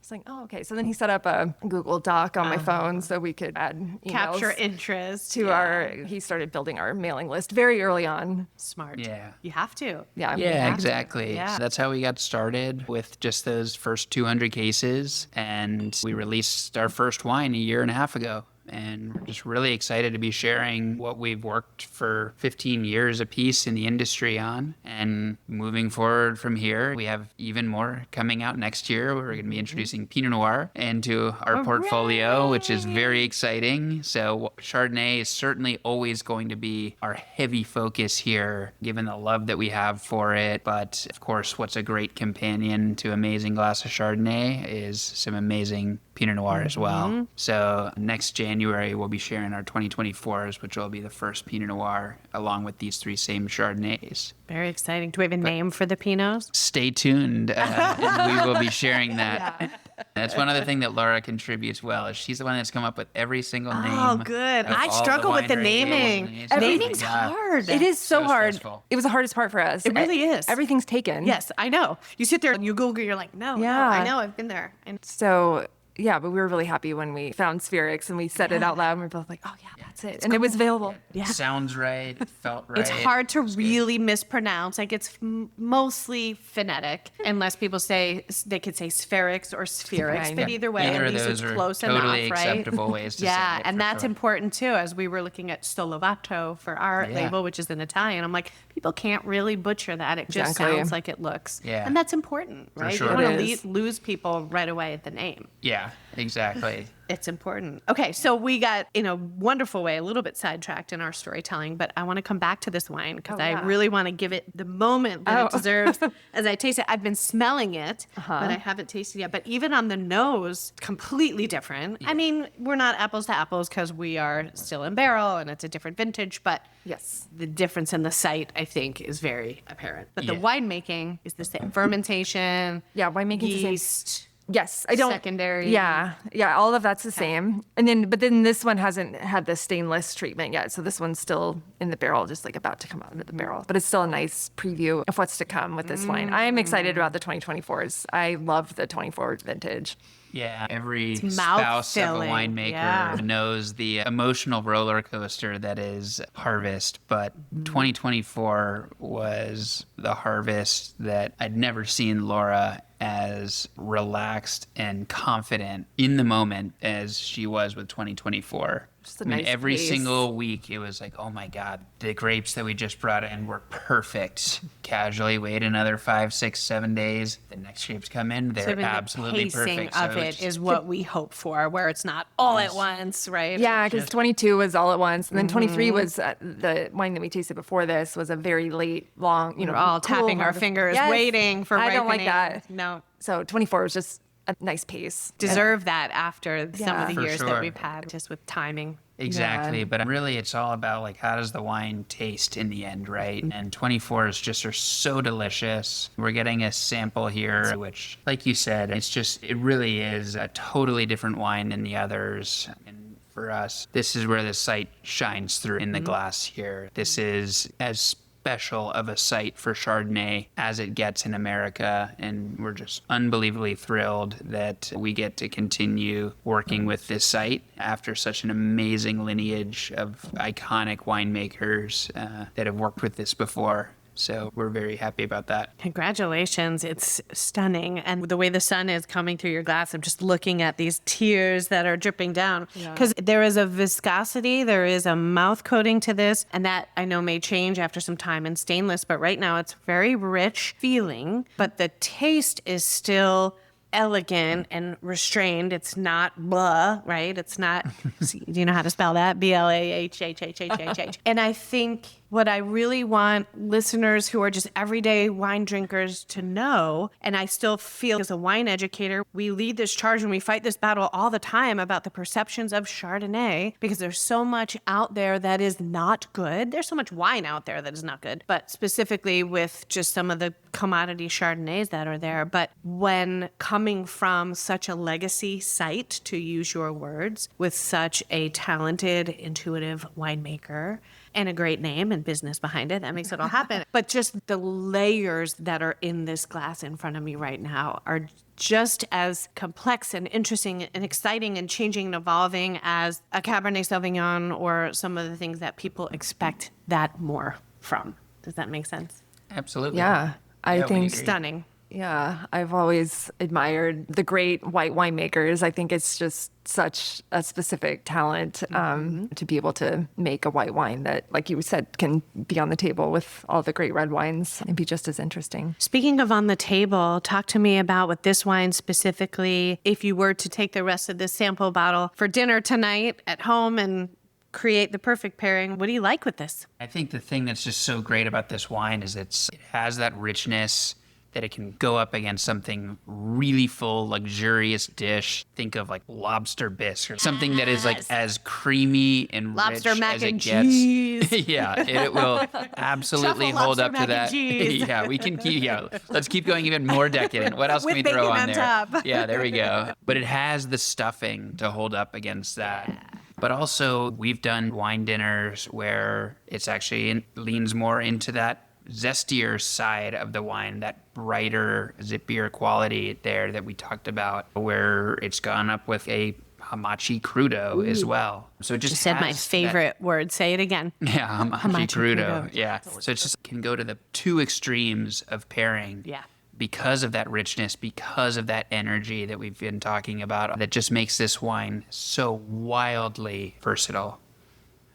was like, oh, okay. So then he set up a Google Doc on my phone so we could add emails Capture interest. to he started building our mailing list very early on. Smart. Yeah. You have to. Yeah. Yeah, exactly. Yeah. That's how we got started with just those first 200 cases. And we released our first wine a year and a half ago. And we're just really excited to be sharing what we've worked for 15 years apiece in the industry on. And moving forward from here, we have even more coming out next year. We're going to be introducing Pinot Noir into our portfolio, which is very exciting. So Chardonnay is certainly always going to be our heavy focus here, given the love that we have for it. But of course, what's a great companion to amazing glass of Chardonnay is some amazing Pinot Noir as well. So next January, we'll be sharing our 2024s, which will be the first Pinot Noir, along with these three same Chardonnays. Very exciting. Do we have a name for the Pinots? Stay tuned, and we will be sharing that. That's one other thing that Laura contributes well, is she's the one that's come up with every single name. Oh, good. of I all struggle with the winery naming. names. Oh my Naming's God. hard. It is so hard. stressful. It was the hardest part for us. It really is. Everything's taken. Yes, I know. You sit there and you Google, you're like, no, Yeah. I know, I've been there. And So, yeah, but we were really happy when we found Sphaerics and we said it out loud and we were both like, oh, yeah, that's it. And it was available. Sounds right, felt right. it's hard to really mispronounce. It's mostly phonetic, unless people say they could say Sphaerics or Sphaerics. Right. But either way, Either at of least those it's are close totally enough, right? acceptable ways to say Yeah, it, and for that's sure. important too. As we were looking at Stolovato for our Yeah. label, which is in Italian, I'm like, people can't really butcher that. It just Exactly. sounds like it looks. Yeah. And that's important, right? sure. You don't want It to is. lose people right away at the name. Yeah, exactly. It's important. Okay, so we got, in a wonderful way, a little bit sidetracked in our storytelling, but I want to come back to this wine because I really want to give it the moment that it deserves as I taste it. I've been smelling it, but I haven't tasted it yet. But even on the nose, completely different. I mean, we're not apples to apples because we are still in barrel and it's a different vintage, but Yes. the difference in the site, I think, is very apparent. But the Yeah. winemaking is the same. Fermentation, Yeah, winemaking's the same. yeast. Yes, I don't. Secondary. Yeah, all of that's the same. But then this one hasn't had the stainless treatment yet, so this one's still in the barrel, just about to come out of the barrel. But it's still a nice preview of what's to come with this wine. I am excited about the 2024s. I love the 24 vintage. Yeah, every mouth spouse of a filling, winemaker yeah. knows the emotional roller coaster that is harvest. But 2024 was the harvest that I'd never seen Laura as relaxed and confident in the moment as she was with 2024. Just a I mean, nice every pace. single week it was like, oh my God, the grapes that we just brought in were perfect. Casually wait another 5, 6, 7 days. The next grapes come in, they're Even absolutely the pacing perfect. of So it is what we hope for, where it's not all at once, right? Yeah, because 22 was all at once, and then 23 was the wine that we tasted before this was a very late, long. We're all cool tapping our harvest. fingers, Yes. waiting for I don't like ripening. that. No. So 24 was just a nice pace. Deserve that after some of Yeah. the For years that sure. we've had, just with timing. Exactly, Yeah. but really it's all about like how does the wine taste in the end, right? And 24s just are so delicious. We're getting a sample here, which, like you said, it really is a totally different wine than the others. And for us, this is where the site shines through in the glass here. This is as special of a site for Chardonnay as it gets in America, and we're just unbelievably thrilled that we get to continue working with this site after such an amazing lineage of iconic winemakers that have worked with this before. So we're very happy about that. Congratulations. It's stunning. And the way the sun is coming through your glass, I'm just looking at these tears that are dripping down. Because there is a viscosity, there is a mouth coating to this, and that I know may change after some time in stainless, but right now it's very rich feeling, but the taste is still elegant and restrained. It's not blah, right? It's not, do you know how to spell that? BLAHHHHHH. And I think what I really want listeners who are just everyday wine drinkers to know, and I still feel as a wine educator, we lead this charge and we fight this battle all the time about the perceptions of Chardonnay, because there's so much out there that is not good. There's so much wine out there that is not good, but specifically with just some of the commodity Chardonnays that are there. But when coming from such a legacy site, to use your words, with such a talented, intuitive winemaker, and a great name and business behind it, that makes it all happen. But just the layers that are in this glass in front of me right now are just as complex and interesting and exciting and changing and evolving as a Cabernet Sauvignon or some of the things that people expect that more from. Does that make sense? Absolutely. Yeah, I we think agree. Stunning. Yeah, I've always admired the great white winemakers. I think it's just such a specific talent to be able to make a white wine that, like you said, can be on the table with all the great red wines and be just as interesting. Speaking of on the table, talk to me about with this wine specifically, if you were to take the rest of this sample bottle for dinner tonight at home and create the perfect pairing, what do you like with this? I think the thing that's just so great about this wine is it has that richness that it can go up against something really full, luxurious dish. Think of like lobster bisque or something that is like as creamy and Lobster rich mac as it and gets. cheese. Yeah, it will absolutely Truffle hold lobster up to mac and that. cheese. Yeah, we can keep. Yeah, let's keep going even more decadent. What else With can we throw bacon on on there? top. Yeah, there we go. But it has the stuffing to hold up against that. But also, we've done wine dinners where it's actually leans more into that zestier side of the wine, that brighter, zippier quality there that we talked about, where it's gone up with a hamachi crudo as well. So it just You said my has favorite word. Say it again. yeah, hamachi crudo. crudo. Yeah. So it just can go to the two extremes of pairing. Yeah. Because of that richness, because of that energy that we've been talking about, that just makes this wine so wildly versatile.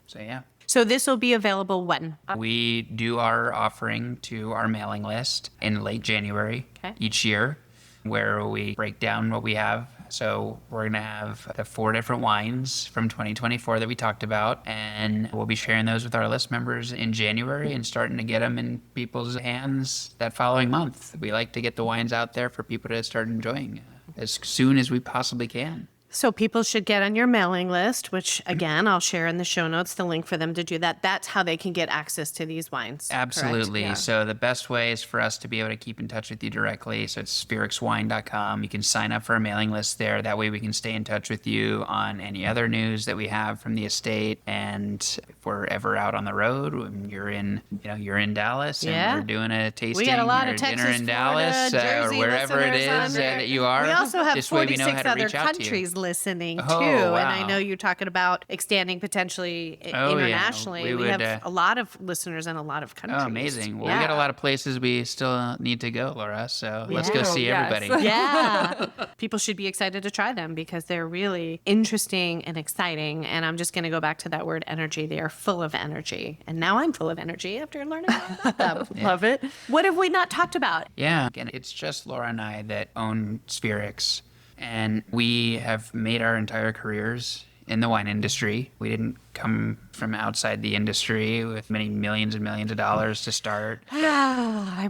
So yeah. So this will be available when? We do our offering to our mailing list in late January Okay. each year, where we break down what we have. So we're going to have the 4 different wines from 2024 that we talked about, and we'll be sharing those with our list members in January and starting to get them in people's hands that following month. We like to get the wines out there for people to start enjoying as soon as we possibly can. So people should get on your mailing list, which again, I'll share in the show notes, the link for them to do that. That's how they can get access to these wines. Absolutely. Yeah. So the best way is for us to be able to keep in touch with you directly. So it's sphaericswine.com. You can sign up for a mailing list there. That way we can stay in touch with you on any other news that we have from the estate. And if we're ever out on the road, when you're in Dallas Yeah. and we're doing a tasting We got a lot or of Texas, dinner in Florida, Dallas Jersey or wherever it listeners is on there. that you are. We also have this way we know 46 how to other reach out to you. countries listening too. Oh, And I wow. know you're talking about expanding potentially Oh, yeah. internationally. We We would, have a lot of listeners in a lot of countries. Oh, amazing. Well, we got a lot of places we still need to go, Laura. So let's go do, see yes. everybody. Yeah. People should be excited to try them because they're really interesting and exciting. And I'm just going to go back to that word energy. They are full of energy. And now I'm full of energy after learning about them. Love it. What have we not talked about? Yeah. Again, it's just Laura and I that own Sphaerics. And we have made our entire careers in the wine industry. We didn't come from outside the industry with many millions and millions of dollars to start.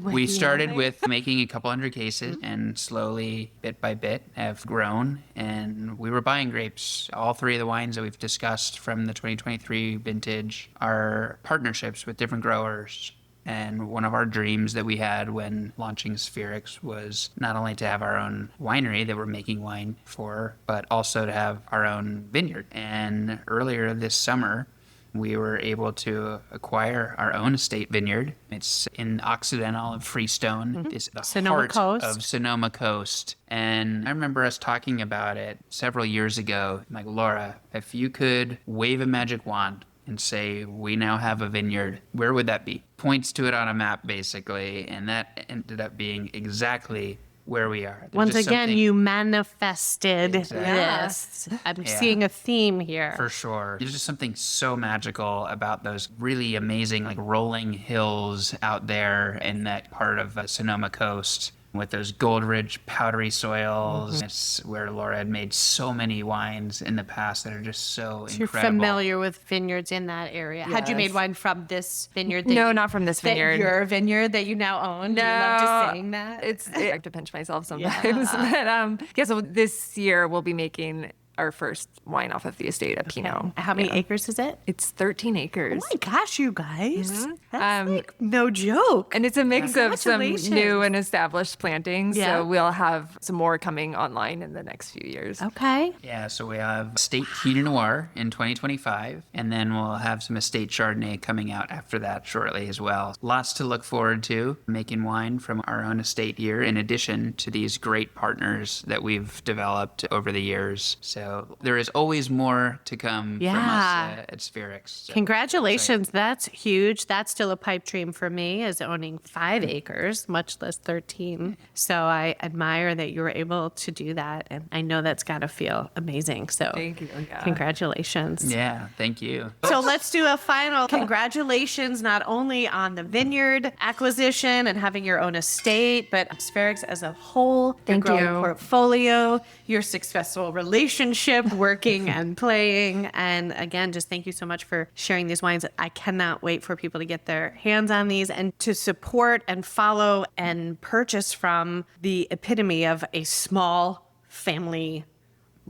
We started with making a couple hundred cases and slowly, bit by bit, have grown. And we were buying grapes. All three of the wines that we've discussed from the 2023 vintage are partnerships with different growers. And one of our dreams that we had when launching Sphaerics was not only to have our own winery that we're making wine for, but also to have our own vineyard. And earlier this summer, we were able to acquire our own estate vineyard. It's in Occidental and Freestone. It's the Sonoma heart Coast. of Sonoma Coast. And I remember us talking about it several years ago. I'm like, Laura, if you could wave a magic wand and say, we now have a vineyard, where would that be? Points to it on a map, basically. And that ended up being exactly where we are. There's Once just again, something- you manifested Exactly. this. I'm seeing a theme here. For sure. There's just something so magical about those really amazing, like rolling hills out there in that part of Sonoma Coast with those gold-rich, powdery soils. It's where Laura had made so many wines in the past that are just so You're incredible. familiar with vineyards in that area. Had you made Yes. wine from this vineyard? No, not from this that vineyard. Your vineyard that you now own? Do you love just saying that? I have to pinch myself sometimes. But yeah, so this year we'll be making our first wine off of the estate at Pinot. How many acres is it? It's 13 acres. Oh my gosh, you guys. That's Um, like no joke. And it's a mix of some Congratulations. new and established plantings. Yeah. So we'll have some more coming online in the next few years. Okay. Yeah, so we have estate Pinot Noir in 2025, and then we'll have some estate Chardonnay coming out after that shortly as well. Lots to look forward to, making wine from our own estate here, in addition to these great partners that we've developed over the years. So there is always more to come from Yeah. us at Sphaerics. So Congratulations. That's huge. That's still a pipe dream for me, as owning 5 acres, much less 13. So I admire that you were able to do that. And I know that's got to feel amazing. So Thank you. Yeah. congratulations. yeah, thank you. So let's do a final congratulations, not only on the vineyard acquisition and having your own estate, but Sphaerics as a whole, Thank your growing you. portfolio, your successful relationship, working and playing. And again, just thank you so much for sharing these wines. I cannot wait for people to get their hands on these and to support and follow and purchase from the epitome of a small family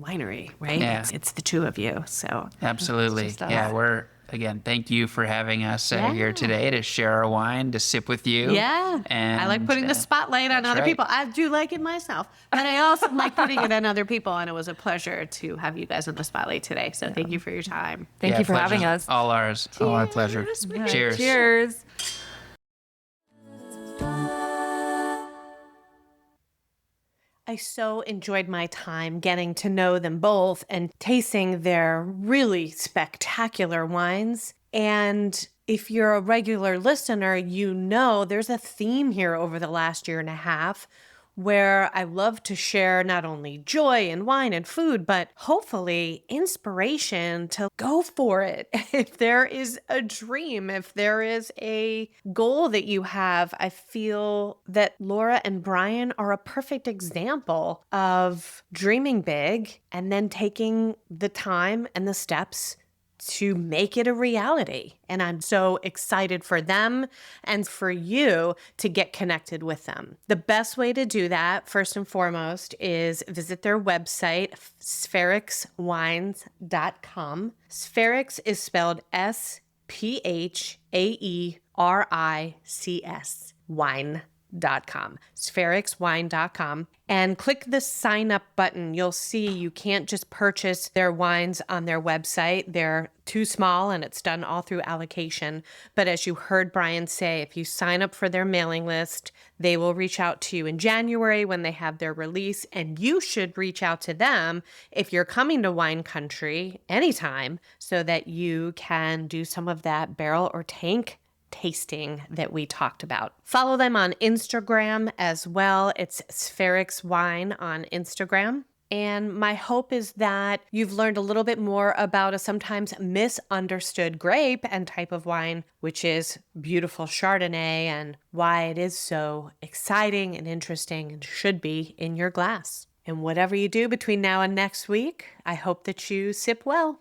winery, right? Yeah. It's the two of you. So Absolutely. It's just us. Yeah, again, thank you for having us here today to share our wine, to sip with you. yeah, And I like putting the spotlight on other right. people. I do like it myself, but I also like putting it on other people. And it was a pleasure to have you guys in the spotlight today. So thank you for your time. Thank you for having pleasure's us. All ours. All our pleasure. Cheers. Cheers. I so enjoyed my time getting to know them both and tasting their really spectacular wines. And if you're a regular listener, you know there's a theme here over the last year and a half where I love to share not only joy and wine and food, but hopefully inspiration to go for it. If there is a dream, if there is a goal that you have, I feel that Laura and Brian are a perfect example of dreaming big and then taking the time and the steps to make it a reality. And I'm so excited for them and for you to get connected with them. The best way to do that, first and foremost, is visit their website, sphaericswines.com. Sphaerics is spelled Sphaerics, wine.com. Sphaericswine.com, and click the sign up button. You'll see you can't just purchase their wines on their website. They're too small and it's done all through allocation. But as you heard Brian say, if you sign up for their mailing list, they will reach out to you in January when they have their release, and you should reach out to them if you're coming to wine country anytime so that you can do some of that barrel or tank tasting that we talked about. Follow them on Instagram as well. It's Sphaerics Wine on Instagram. And my hope is that you've learned a little bit more about a sometimes misunderstood grape and type of wine, which is beautiful Chardonnay, and why it is so exciting and interesting and should be in your glass. And whatever you do between now and next week, I hope that you sip well.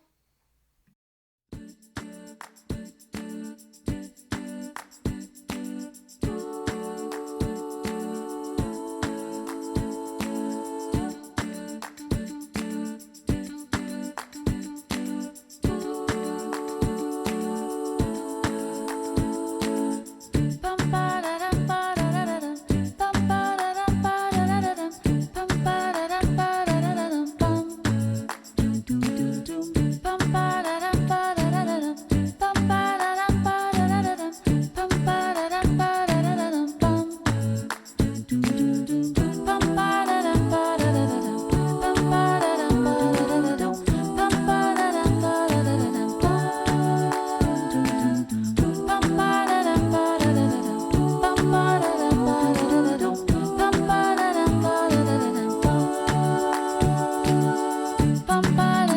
Bum, ba,